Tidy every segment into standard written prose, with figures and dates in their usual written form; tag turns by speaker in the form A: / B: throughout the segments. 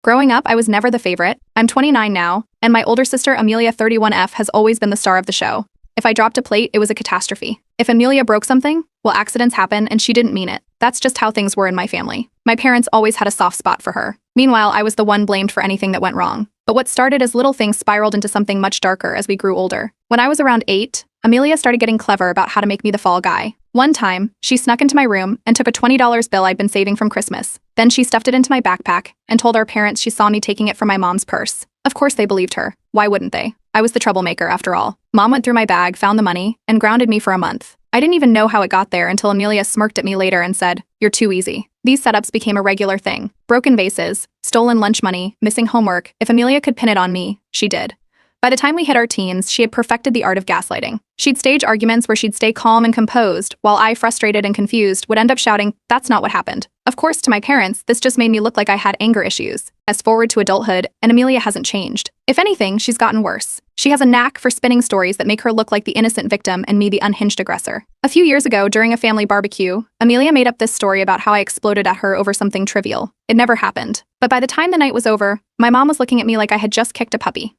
A: Growing up, I was never the favorite. I'm 29 now, and my older sister, Amelia 31F, has always been the star of the show. If I dropped a plate, it was a catastrophe. If Amelia broke something, well, accidents happen, and she didn't mean it. That's just how things were in my family. My parents always had a soft spot for her. Meanwhile, I was the one blamed for anything that went wrong. But what started as little things spiraled into something much darker as we grew older. When I was around 8, Amelia started getting clever about how to make me the fall guy. One time, she snuck into my room and took a $20 bill I'd been saving from Christmas. Then she stuffed it into my backpack and told our parents she saw me taking it from my mom's purse. Of course they believed her. Why wouldn't they? I was the troublemaker after all. Mom went through my bag, found the money, and grounded me for a month. I didn't even know how it got there until Amelia smirked at me later and said, "You're too easy." These setups became a regular thing. Broken vases, stolen lunch money, missing homework. If Amelia could pin it on me, she did. By the time we hit our teens, she had perfected the art of gaslighting. She'd stage arguments where she'd stay calm and composed, while I, frustrated and confused, would end up shouting, "That's not what happened." Of course, to my parents, this just made me look like I had anger issues. Fast forward to adulthood, and Amelia hasn't changed. If anything, she's gotten worse. She has a knack for spinning stories that make her look like the innocent victim and me the unhinged aggressor. A few years ago, during a family barbecue, Amelia made up this story about how I exploded at her over something trivial. It never happened. But by the time the night was over, my mom was looking at me like I had just kicked a puppy.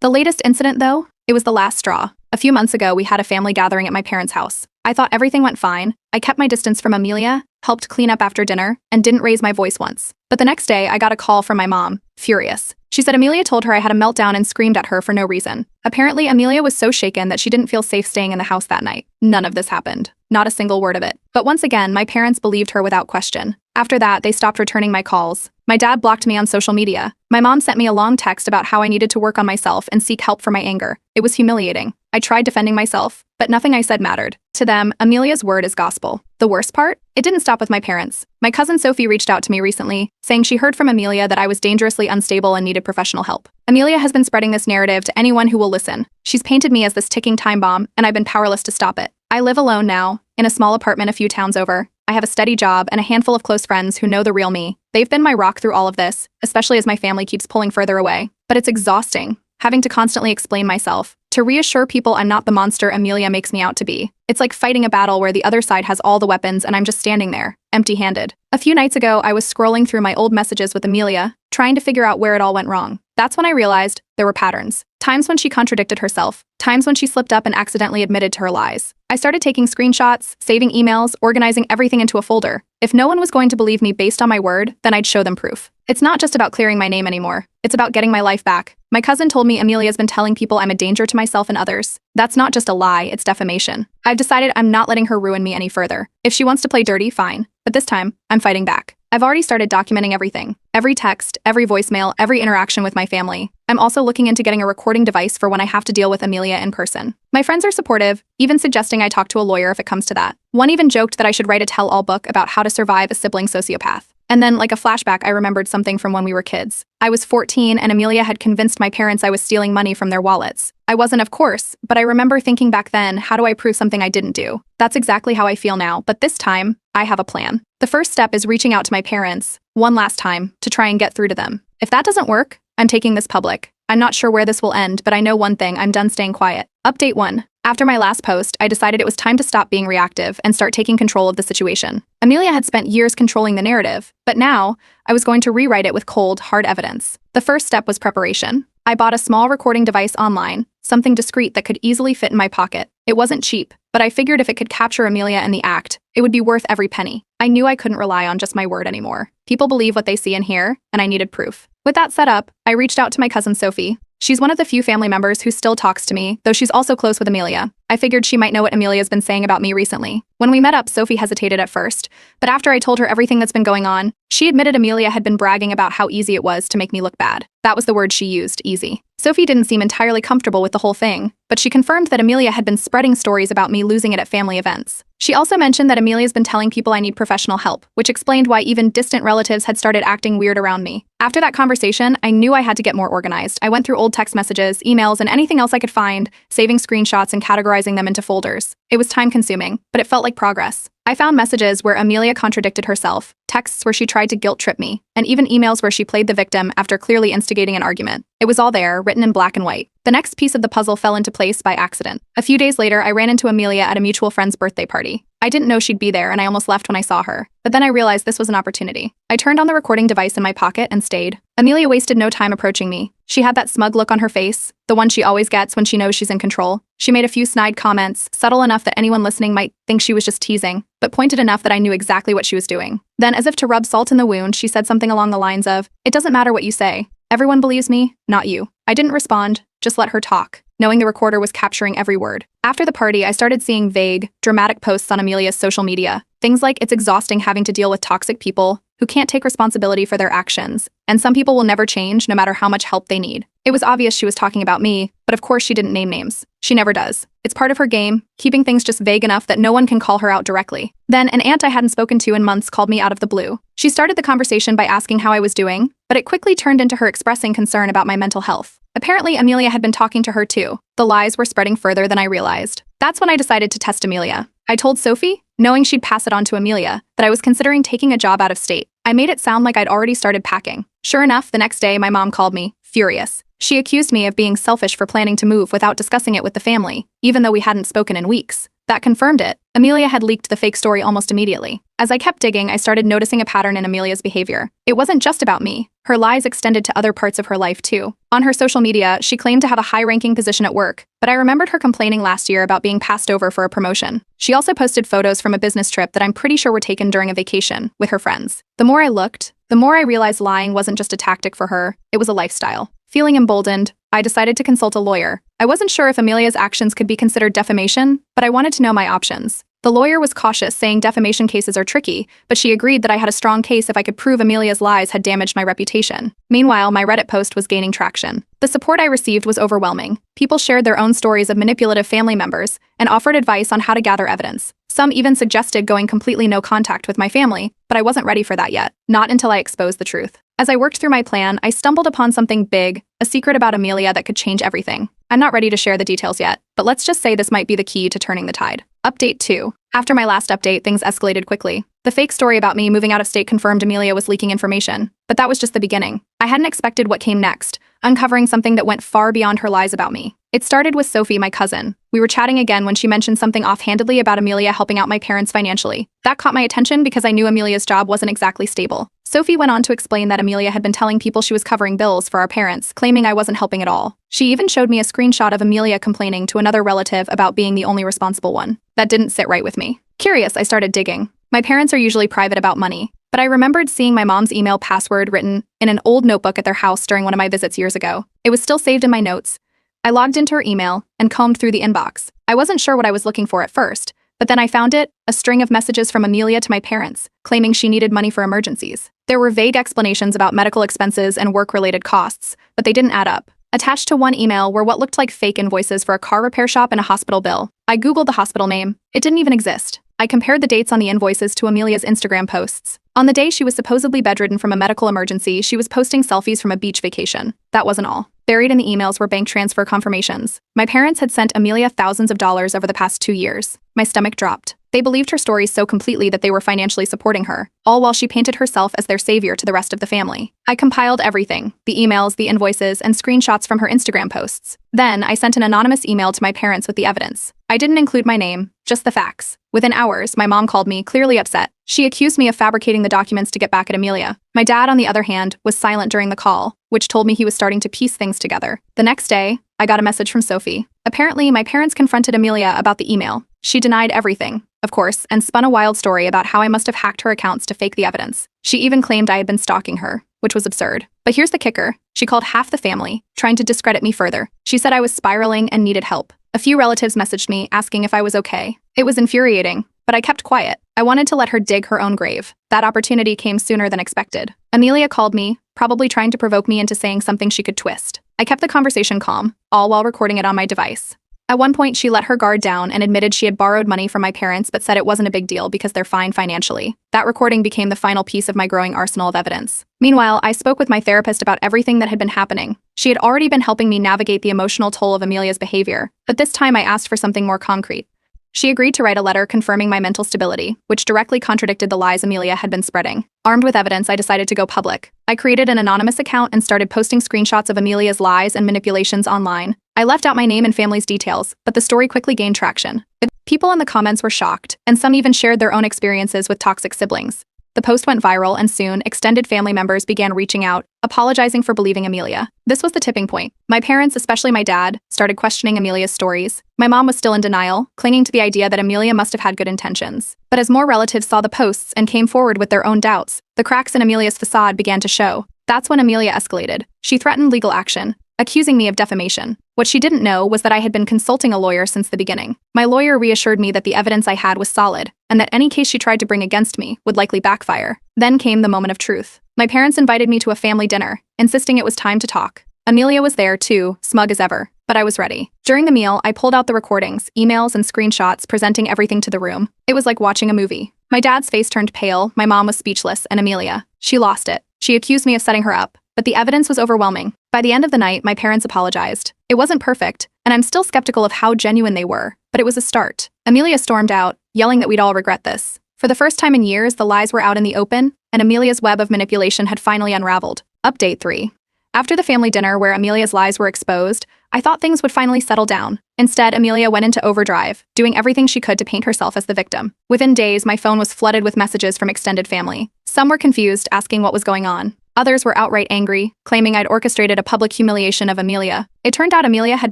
A: The latest incident, though, it was the last straw. A few months ago, we had a family gathering at my parents' house. I thought everything went fine. I kept my distance from Amelia, helped clean up after dinner, and didn't raise my voice once. But the next day, I got a call from my mom, furious. She said Amelia told her I had a meltdown and screamed at her for no reason. Apparently, Amelia was so shaken that she didn't feel safe staying in the house that night. None of this happened. Not a single word of it. But once again, my parents believed her without question. After that, they stopped returning my calls. My dad blocked me on social media. My mom sent me a long text about how I needed to work on myself and seek help for my anger. It was humiliating. I tried defending myself, but nothing I said mattered. To them, Amelia's word is gospel. The worst part? It didn't stop with my parents. My cousin Sophie reached out to me recently, saying she heard from Amelia that I was dangerously unstable and needed professional help. Amelia has been spreading this narrative to anyone who will listen. She's painted me as this ticking time bomb, and I've been powerless to stop it. I live alone now, in a small apartment a few towns over. I have a steady job and a handful of close friends who know the real me. They've been my rock through all of this, especially as my family keeps pulling further away. But it's exhausting, having to constantly explain myself, to reassure people I'm not the monster Amelia makes me out to be. It's like fighting a battle where the other side has all the weapons and I'm just standing there, empty-handed. A few nights ago, I was scrolling through my old messages with Amelia, trying to figure out where it all went wrong. That's when I realized there were patterns. Times when she contradicted herself, times when she slipped up and accidentally admitted to her lies. I started taking screenshots, saving emails, organizing everything into a folder. If no one was going to believe me based on my word, then I'd show them proof. It's not just about clearing my name anymore. It's about getting my life back. My cousin told me Amelia's been telling people I'm a danger to myself and others. That's not just a lie, it's defamation. I've decided I'm not letting her ruin me any further. If she wants to play dirty, fine. But this time, I'm fighting back. I've already started documenting everything. Every text, every voicemail, every interaction with my family. I'm also looking into getting a recording device for when I have to deal with Amelia in person. My friends are supportive, even suggesting I talk to a lawyer if it comes to that. One even joked that I should write a tell-all book about how to survive a sibling sociopath. And then, like a flashback, I remembered something from when we were kids. I was 14 and Amelia had convinced my parents I was stealing money from their wallets. I wasn't, of course, but I remember thinking back then, how do I prove something I didn't do? That's exactly how I feel now, but this time, I have a plan. The first step is reaching out to my parents, one last time, to try and get through to them. If that doesn't work, I'm taking this public. I'm not sure where this will end, but I know one thing, I'm done staying quiet. Update 1. After my last post, I decided it was time to stop being reactive and start taking control of the situation. Amelia had spent years controlling the narrative, but now, I was going to rewrite it with cold, hard evidence. The first step was preparation. I bought a small recording device online, something discreet that could easily fit in my pocket. It wasn't cheap, but I figured if it could capture Amelia in the act, it would be worth every penny. I knew I couldn't rely on just my word anymore. People believe what they see and hear, and I needed proof. With that set up, I reached out to my cousin Sophie. She's one of the few family members who still talks to me, though she's also close with Amelia. I figured she might know what Amelia's been saying about me recently. When we met up, Sophie hesitated at first, but after I told her everything that's been going on, she admitted Amelia had been bragging about how easy it was to make me look bad. That was the word she used, easy. Sophie didn't seem entirely comfortable with the whole thing, but she confirmed that Amelia had been spreading stories about me losing it at family events. She also mentioned that Amelia's been telling people I need professional help, which explained why even distant relatives had started acting weird around me. After that conversation, I knew I had to get more organized. I went through old text messages, emails, and anything else I could find, saving screenshots and categorizing them into folders. It was time-consuming, but it felt like progress. I found messages where Amelia contradicted herself, texts where she tried to guilt-trip me, and even emails where she played the victim after clearly instigating an argument. It was all there, written in black and white. The next piece of the puzzle fell into place by accident. A few days later, I ran into Amelia at a mutual friend's birthday party. I didn't know she'd be there and I almost left when I saw her. But then I realized this was an opportunity. I turned on the recording device in my pocket and stayed. Amelia wasted no time approaching me. She had that smug look on her face, the one she always gets when she knows she's in control. She made a few snide comments, subtle enough that anyone listening might think she was just teasing, but pointed enough that I knew exactly what she was doing. Then, as if to rub salt in the wound, she said something along the lines of, "It doesn't matter what you say. Everyone believes me, not you." I didn't respond, just let her talk, knowing the recorder was capturing every word. After the party, I started seeing vague, dramatic posts on Amelia's social media. Things like it's exhausting having to deal with toxic people who can't take responsibility for their actions, and some people will never change no matter how much help they need. It was obvious she was talking about me, but of course she didn't name names. She never does. It's part of her game, keeping things just vague enough that no one can call her out directly. Then, an aunt I hadn't spoken to in months called me out of the blue. She started the conversation by asking how I was doing, but it quickly turned into her expressing concern about my mental health. Apparently, Amelia had been talking to her too. The lies were spreading further than I realized. That's when I decided to test Amelia. I told Sophie, knowing she'd pass it on to Amelia, that I was considering taking a job out of state. I made it sound like I'd already started packing. Sure enough, the next day my mom called me, furious. She accused me of being selfish for planning to move without discussing it with the family, even though we hadn't spoken in weeks. That confirmed it. Amelia had leaked the fake story almost immediately. As I kept digging, I started noticing a pattern in Amelia's behavior. It wasn't just about me. Her lies extended to other parts of her life too. On her social media, she claimed to have a high-ranking position at work, but I remembered her complaining last year about being passed over for a promotion. She also posted photos from a business trip that I'm pretty sure were taken during a vacation with her friends. The more I looked, the more I realized lying wasn't just a tactic for her, it was a lifestyle. Feeling emboldened, I decided to consult a lawyer. I wasn't sure if Amelia's actions could be considered defamation, but I wanted to know my options. The lawyer was cautious, saying defamation cases are tricky, but she agreed that I had a strong case if I could prove Amelia's lies had damaged my reputation. Meanwhile, my Reddit post was gaining traction. The support I received was overwhelming. People shared their own stories of manipulative family members and offered advice on how to gather evidence. Some even suggested going completely no contact with my family, but I wasn't ready for that yet, not until I exposed the truth. As I worked through my plan, I stumbled upon something big, a secret about Amelia that could change everything. I'm not ready to share the details yet, but let's just say this might be the key to turning the tide. Update 2. After my last update, things escalated quickly. The fake story about me moving out of state confirmed Amelia was leaking information, but that was just the beginning. I hadn't expected what came next, uncovering something that went far beyond her lies about me. It started with Sophie, my cousin. We were chatting again when she mentioned something offhandedly about Amelia helping out my parents financially. That caught my attention because I knew Amelia's job wasn't exactly stable. Sophie went on to explain that Amelia had been telling people she was covering bills for our parents, claiming I wasn't helping at all. She even showed me a screenshot of Amelia complaining to another relative about being the only responsible one. That didn't sit right with me. Curious, I started digging. My parents are usually private about money, but I remembered seeing my mom's email password written in an old notebook at their house during one of my visits years ago. It was still saved in my notes. I logged into her email and combed through the inbox. I wasn't sure what I was looking for at first, but then I found it, a string of messages from Amelia to my parents, claiming she needed money for emergencies. There were vague explanations about medical expenses and work-related costs, but they didn't add up. Attached to one email were what looked like fake invoices for a car repair shop and a hospital bill. I googled the hospital name. It didn't even exist. I compared the dates on the invoices to Amelia's Instagram posts. On the day she was supposedly bedridden from a medical emergency, she was posting selfies from a beach vacation. That wasn't all. Buried in the emails were bank transfer confirmations. My parents had sent Amelia thousands of dollars over the past 2 years. My stomach dropped. They believed her story so completely that they were financially supporting her, all while she painted herself as their savior to the rest of the family. I compiled everything, the emails, the invoices, and screenshots from her Instagram posts. Then, I sent an anonymous email to my parents with the evidence. I didn't include my name, just the facts. Within hours, my mom called me, clearly upset. She accused me of fabricating the documents to get back at Amelia. My dad, on the other hand, was silent during the call, which told me he was starting to piece things together. The next day, I got a message from Sophie. Apparently, my parents confronted Amelia about the email. She denied everything, of course, and spun a wild story about how I must have hacked her accounts to fake the evidence. She even claimed I had been stalking her, which was absurd. But here's the kicker. She called half the family, trying to discredit me further. She said I was spiraling and needed help. A few relatives messaged me, asking if I was okay. It was infuriating, but I kept quiet. I wanted to let her dig her own grave. That opportunity came sooner than expected. Amelia called me, probably trying to provoke me into saying something she could twist. I kept the conversation calm, all while recording it on my device. At one point, she let her guard down and admitted she had borrowed money from my parents but said it wasn't a big deal because they're fine financially. That recording became the final piece of my growing arsenal of evidence. Meanwhile, I spoke with my therapist about everything that had been happening. She had already been helping me navigate the emotional toll of Amelia's behavior, but this time I asked for something more concrete. She agreed to write a letter confirming my mental stability, which directly contradicted the lies Amelia had been spreading. Armed with evidence, I decided to go public. I created an anonymous account and started posting screenshots of Amelia's lies and manipulations online. I left out my name and family's details, but the story quickly gained traction. People in the comments were shocked, and some even shared their own experiences with toxic siblings. The post went viral, and soon, extended family members began reaching out, apologizing for believing Amelia. This was the tipping point. My parents, especially my dad, started questioning Amelia's stories. My mom was still in denial, clinging to the idea that Amelia must have had good intentions. But as more relatives saw the posts and came forward with their own doubts, the cracks in Amelia's facade began to show. That's when Amelia escalated. She threatened legal action, accusing me of defamation. What she didn't know was that I had been consulting a lawyer since the beginning. My lawyer reassured me that the evidence I had was solid, and that any case she tried to bring against me would likely backfire. Then came the moment of truth. My parents invited me to a family dinner, insisting it was time to talk. Amelia was there too, smug as ever, but I was ready. During the meal, I pulled out the recordings, emails, and screenshots, presenting everything to the room. It was like watching a movie. My dad's face turned pale, my mom was speechless, and Amelia, she lost it. She accused me of setting her up, but the evidence was overwhelming. By the end of the night, my parents apologized. It wasn't perfect, and I'm still skeptical of how genuine they were, but it was a start. Amelia stormed out, yelling that we'd all regret this. For the first time in years, the lies were out in the open, and Amelia's web of manipulation had finally unraveled. Update 3. After the family dinner where Amelia's lies were exposed, I thought things would finally settle down. Instead, Amelia went into overdrive, doing everything she could to paint herself as the victim. Within days, my phone was flooded with messages from extended family. Some were confused, asking what was going on. Others were outright angry, claiming I'd orchestrated a public humiliation of Amelia. It turned out Amelia had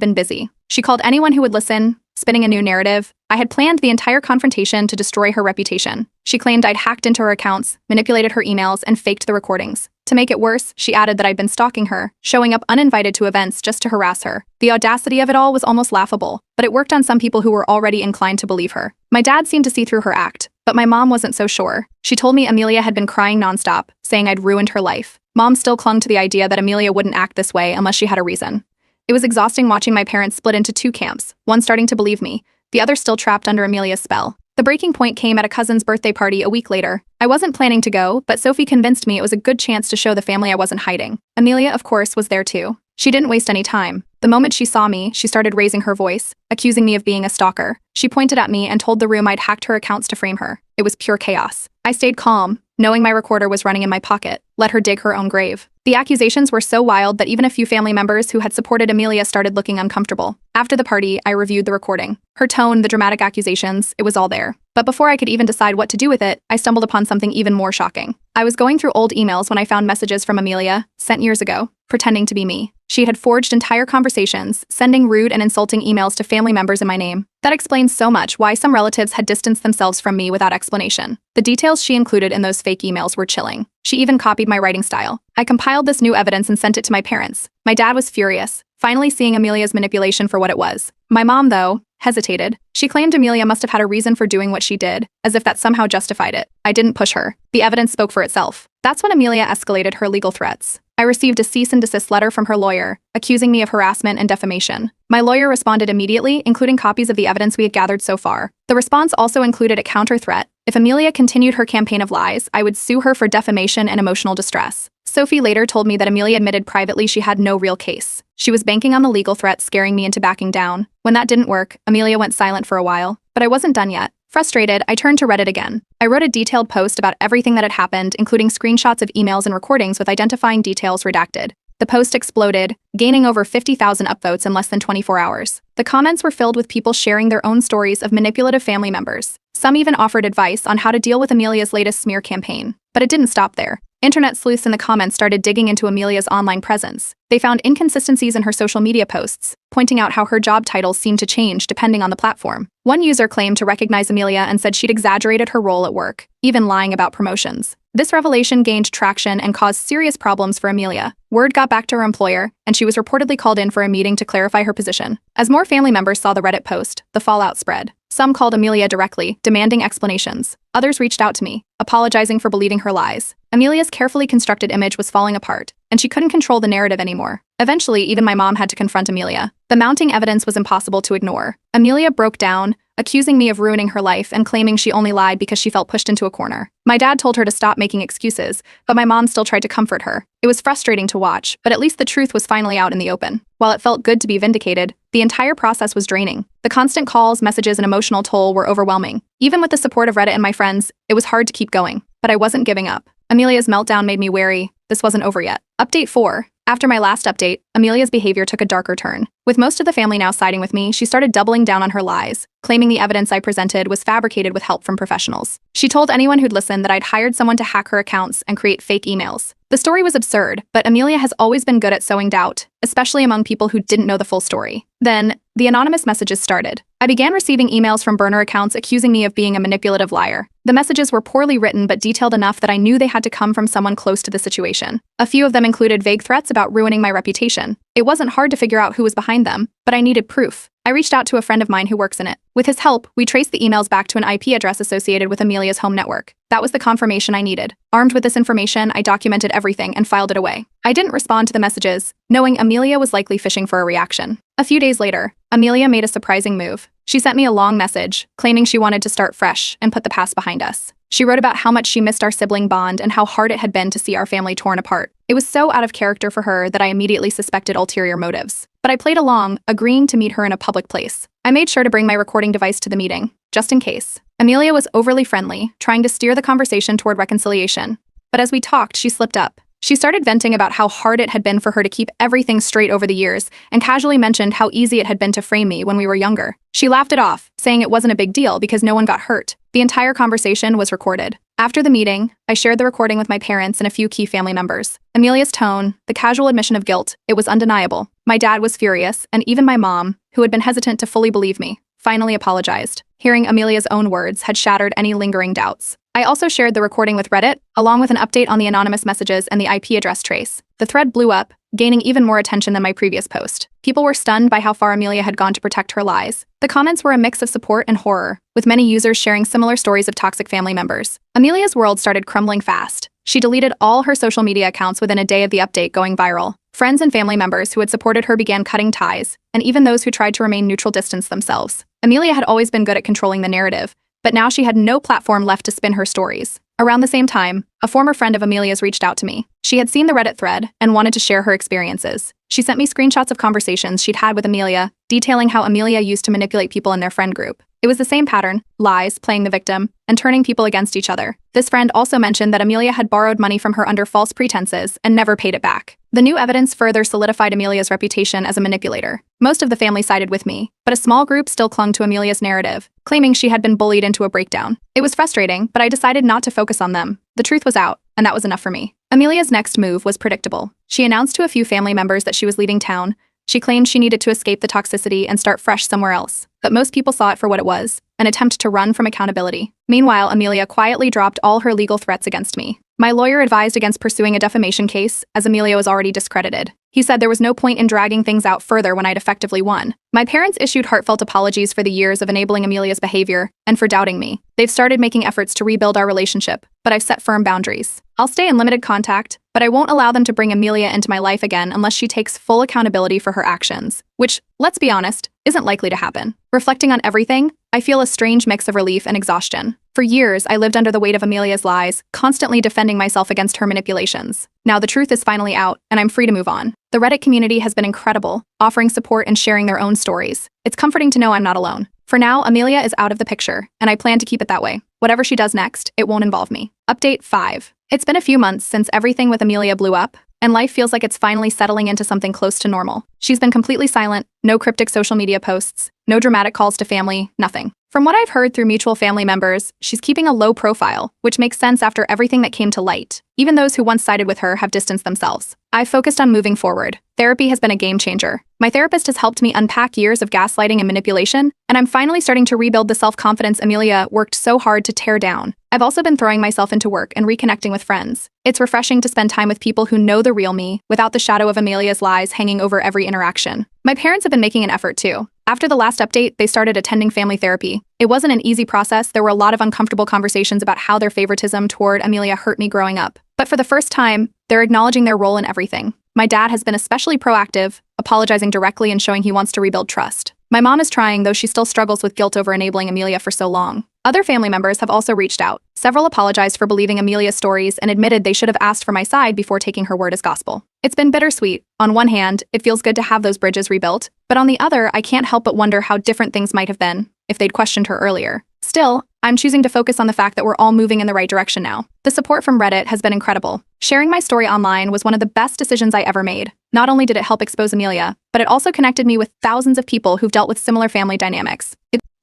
A: been busy. She called anyone who would listen, spinning a new narrative. I had planned the entire confrontation to destroy her reputation. She claimed I'd hacked into her accounts, manipulated her emails, and faked the recordings. To make it worse, she added that I'd been stalking her, showing up uninvited to events just to harass her. The audacity of it all was almost laughable, but it worked on some people who were already inclined to believe her. My dad seemed to see through her act, but my mom wasn't so sure. She told me Amelia had been crying nonstop, saying I'd ruined her life. Mom still clung to the idea that Amelia wouldn't act this way unless she had a reason. It was exhausting watching my parents split into two camps, one starting to believe me, the other still trapped under Amelia's spell. The breaking point came at a cousin's birthday party a week later. I wasn't planning to go, but Sophie convinced me it was a good chance to show the family I wasn't hiding. Amelia, of course, was there too. She didn't waste any time. The moment she saw me, she started raising her voice, accusing me of being a stalker. She pointed at me and told the room I'd hacked her accounts to frame her. It was pure chaos. I stayed calm, knowing my recorder was running in my pocket. Let her dig her own grave. The accusations were so wild that even a few family members who had supported Amelia started looking uncomfortable. After the party, I reviewed the recording. Her tone, the dramatic accusations, it was all there. But before I could even decide what to do with it, I stumbled upon something even more shocking. I was going through old emails when I found messages from Amelia, sent years ago, pretending to be me. She had forged entire conversations, sending rude and insulting emails to family members in my name. That explains so much why some relatives had distanced themselves from me without explanation. The details she included in those fake emails were chilling. She even copied my writing style. I compiled this new evidence and sent it to my parents. My dad was furious, finally seeing Amelia's manipulation for what it was. My mom, though, hesitated. She claimed Amelia must have had a reason for doing what she did, as if that somehow justified it. I didn't push her. The evidence spoke for itself. That's when Amelia escalated her legal threats. I received a cease and desist letter from her lawyer, accusing me of harassment and defamation. My lawyer responded immediately, including copies of the evidence we had gathered so far. The response also included a counter threat. If Amelia continued her campaign of lies, I would sue her for defamation and emotional distress. Sophie later told me that Amelia admitted privately she had no real case. She was banking on the legal threat, scaring me into backing down. When that didn't work, Amelia went silent for a while. But I wasn't done yet. Frustrated, I turned to Reddit again. I wrote a detailed post about everything that had happened, including screenshots of emails and recordings with identifying details redacted. The post exploded, gaining over 50,000 upvotes in less than 24 hours. The comments were filled with people sharing their own stories of manipulative family members. Some even offered advice on how to deal with Amelia's latest smear campaign. But it didn't stop there. Internet sleuths in the comments started digging into Amelia's online presence. They found inconsistencies in her social media posts, pointing out how her job titles seemed to change depending on the platform. One user claimed to recognize Amelia and said she'd exaggerated her role at work, even lying about promotions. This revelation gained traction and caused serious problems for Amelia. Word got back to her employer, and she was reportedly called in for a meeting to clarify her position. As more family members saw the Reddit post, the fallout spread. Some called Amelia directly, demanding explanations. Others reached out to me, apologizing for believing her lies. Amelia's carefully constructed image was falling apart, and she couldn't control the narrative anymore. Eventually, even my mom had to confront Amelia. The mounting evidence was impossible to ignore. Amelia broke down, accusing me of ruining her life and claiming she only lied because she felt pushed into a corner. My dad told her to stop making excuses, but my mom still tried to comfort her. It was frustrating to watch, but at least the truth was finally out in the open. While it felt good to be vindicated, the entire process was draining. The constant calls, messages, and emotional toll were overwhelming. Even with the support of Reddit and my friends, it was hard to keep going. But I wasn't giving up. Amelia's meltdown made me wary. This wasn't over yet. Update 4. After my last update, Amelia's behavior took a darker turn. With most of the family now siding with me, she started doubling down on her lies, claiming the evidence I presented was fabricated with help from professionals. She told anyone who'd listen that I'd hired someone to hack her accounts and create fake emails. The story was absurd, but Amelia has always been good at sowing doubt, especially among people who didn't know the full story. Then, the anonymous messages started. I began receiving emails from burner accounts accusing me of being a manipulative liar. The messages were poorly written but detailed enough that I knew they had to come from someone close to the situation. A few of them included vague threats about ruining my reputation. It wasn't hard to figure out who was behind them, but I needed proof. I reached out to a friend of mine who works in it. With his help, we traced the emails back to an IP address associated with Amelia's home network. That was the confirmation I needed. Armed with this information, I documented everything and filed it away. I didn't respond to the messages, knowing Amelia was likely fishing for a reaction. A few days later, Amelia made a surprising move. She sent me a long message, claiming she wanted to start fresh and put the past behind us. She wrote about how much she missed our sibling bond and how hard it had been to see our family torn apart. It was so out of character for her that I immediately suspected ulterior motives. But I played along, agreeing to meet her in a public place. I made sure to bring my recording device to the meeting, just in case. Amelia was overly friendly, trying to steer the conversation toward reconciliation. But as we talked, she slipped up. She started venting about how hard it had been for her to keep everything straight over the years, and casually mentioned how easy it had been to frame me when we were younger. She laughed it off, saying it wasn't a big deal because no one got hurt. The entire conversation was recorded. After the meeting, I shared the recording with my parents and a few key family members. Amelia's tone, the casual admission of guilt, it was undeniable. My dad was furious, and even my mom, who had been hesitant to fully believe me, finally apologized. Hearing Amelia's own words had shattered any lingering doubts. I also shared the recording with Reddit, along with an update on the anonymous messages and the IP address trace. The thread blew up, gaining even more attention than my previous post. People were stunned by how far Amelia had gone to protect her lies. The comments were a mix of support and horror, with many users sharing similar stories of toxic family members. Amelia's world started crumbling fast. She deleted all her social media accounts within a day of the update going viral. Friends and family members who had supported her began cutting ties, and even those who tried to remain neutral distanced themselves. Amelia had always been good at controlling the narrative, but now she had no platform left to spin her stories. Around the same time, a former friend of Amelia's reached out to me. She had seen the Reddit thread and wanted to share her experiences. She sent me screenshots of conversations she'd had with Amelia, detailing how Amelia used to manipulate people in their friend group. It was the same pattern: lies, playing the victim, and turning people against each other. This friend also mentioned that Amelia had borrowed money from her under false pretenses and never paid it back. The new evidence further solidified Amelia's reputation as a manipulator. Most of the family sided with me, but a small group still clung to Amelia's narrative, claiming she had been bullied into a breakdown. It was frustrating, but I decided not to focus on them. The truth was out, and that was enough for me. Amelia's next move was predictable. She announced to a few family members that she was leaving town. She claimed she needed to escape the toxicity and start fresh somewhere else, but most people saw it for what it was: an attempt to run from accountability. Meanwhile, Amelia quietly dropped all her legal threats against me. My lawyer advised against pursuing a defamation case, as Amelia was already discredited. He said there was no point in dragging things out further when I'd effectively won. My parents issued heartfelt apologies for the years of enabling Amelia's behavior and for doubting me. They've started making efforts to rebuild our relationship, but I've set firm boundaries. I'll stay in limited contact, but I won't allow them to bring Amelia into my life again unless she takes full accountability for her actions, which, let's be honest, isn't likely to happen. Reflecting on everything, I feel a strange mix of relief and exhaustion. For years, I lived under the weight of Amelia's lies, constantly defending myself against her manipulations. Now the truth is finally out, and I'm free to move on. The Reddit community has been incredible, offering support and sharing their own stories. It's comforting to know I'm not alone. For now, Amelia is out of the picture, and I plan to keep it that way. Whatever she does next, it won't involve me. Update 5. It's been a few months since everything with Amelia blew up, and life feels like it's finally settling into something close to normal. She's been completely silent, no cryptic social media posts, no dramatic calls to family, nothing. From what I've heard through mutual family members, she's keeping a low profile, which makes sense after everything that came to light. Even those who once sided with her have distanced themselves. I've focused on moving forward. Therapy has been a game changer. My therapist has helped me unpack years of gaslighting and manipulation, and I'm finally starting to rebuild the self-confidence Amelia worked so hard to tear down. I've also been throwing myself into work and reconnecting with friends. It's refreshing to spend time with people who know the real me, without the shadow of Amelia's lies hanging over every interaction. My parents have been making an effort too. After the last update, they started attending family therapy. It wasn't an easy process. There were a lot of uncomfortable conversations about how their favoritism toward Amelia hurt me growing up. But for the first time, they're acknowledging their role in everything. My dad has been especially proactive, apologizing directly and showing he wants to rebuild trust. My mom is trying, though she still struggles with guilt over enabling Amelia for so long. Other family members have also reached out. Several apologized for believing Amelia's stories and admitted they should have asked for my side before taking her word as gospel. It's been bittersweet. On one hand, it feels good to have those bridges rebuilt, but on the other, I can't help but wonder how different things might have been if they'd questioned her earlier. Still, I'm choosing to focus on the fact that we're all moving in the right direction now. The support from Reddit has been incredible. Sharing my story online was one of the best decisions I ever made. Not only did it help expose Amelia, but it also connected me with thousands of people who've dealt with similar family dynamics.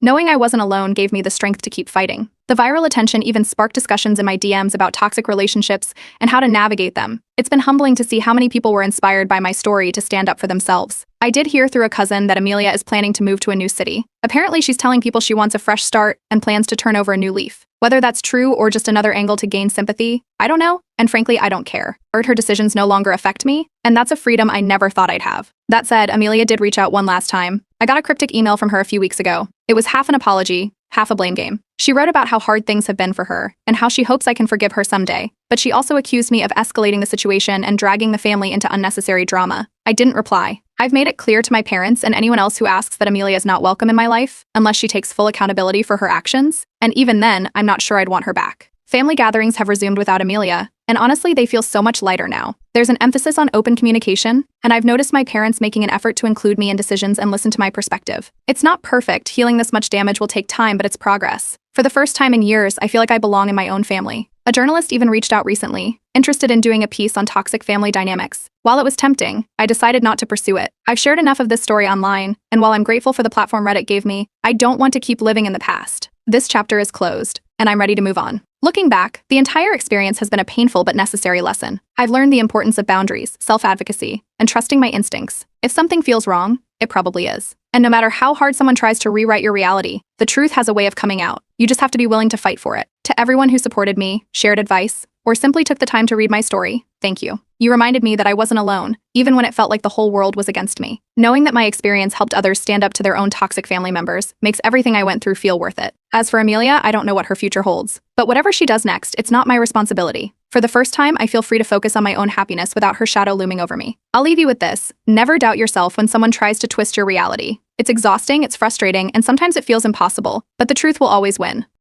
A: Knowing I wasn't alone gave me the strength to keep fighting. The viral attention even sparked discussions in my DMs about toxic relationships and how to navigate them. It's been humbling to see how many people were inspired by my story to stand up for themselves. I did hear through a cousin that Amelia is planning to move to a new city. Apparently, she's telling people she wants a fresh start and plans to turn over a new leaf. Whether that's true or just another angle to gain sympathy, I don't know, and frankly, I don't care. Her decisions no longer affect me, and that's a freedom I never thought I'd have. That said, Amelia did reach out one last time. I got a cryptic email from her a few weeks ago. It was half an apology, half a blame game. She wrote about how hard things have been for her, and how she hopes I can forgive her someday. But she also accused me of escalating the situation and dragging the family into unnecessary drama. I didn't reply. I've made it clear to my parents and anyone else who asks that Amelia is not welcome in my life, unless she takes full accountability for her actions, and even then, I'm not sure I'd want her back. Family gatherings have resumed without Amelia, and honestly, they feel so much lighter now. There's an emphasis on open communication, and I've noticed my parents making an effort to include me in decisions and listen to my perspective. It's not perfect, healing this much damage will take time, but it's progress. For the first time in years, I feel like I belong in my own family. A journalist even reached out recently, interested in doing a piece on toxic family dynamics. While it was tempting, I decided not to pursue it. I've shared enough of this story online, and while I'm grateful for the platform Reddit gave me, I don't want to keep living in the past. This chapter is closed, and I'm ready to move on. Looking back, the entire experience has been a painful but necessary lesson. I've learned the importance of boundaries, self-advocacy, and trusting my instincts. If something feels wrong, it probably is. And no matter how hard someone tries to rewrite your reality, the truth has a way of coming out. You just have to be willing to fight for it. To everyone who supported me, shared advice, or simply took the time to read my story, thank you. You reminded me that I wasn't alone, even when it felt like the whole world was against me. Knowing that my experience helped others stand up to their own toxic family members makes everything I went through feel worth it. As for Amelia, I don't know what her future holds. But whatever she does next, it's not my responsibility. For the first time, I feel free to focus on my own happiness without her shadow looming over me. I'll leave you with this. Never doubt yourself when someone tries to twist your reality. It's exhausting, it's frustrating, and sometimes it feels impossible, but the truth will always win.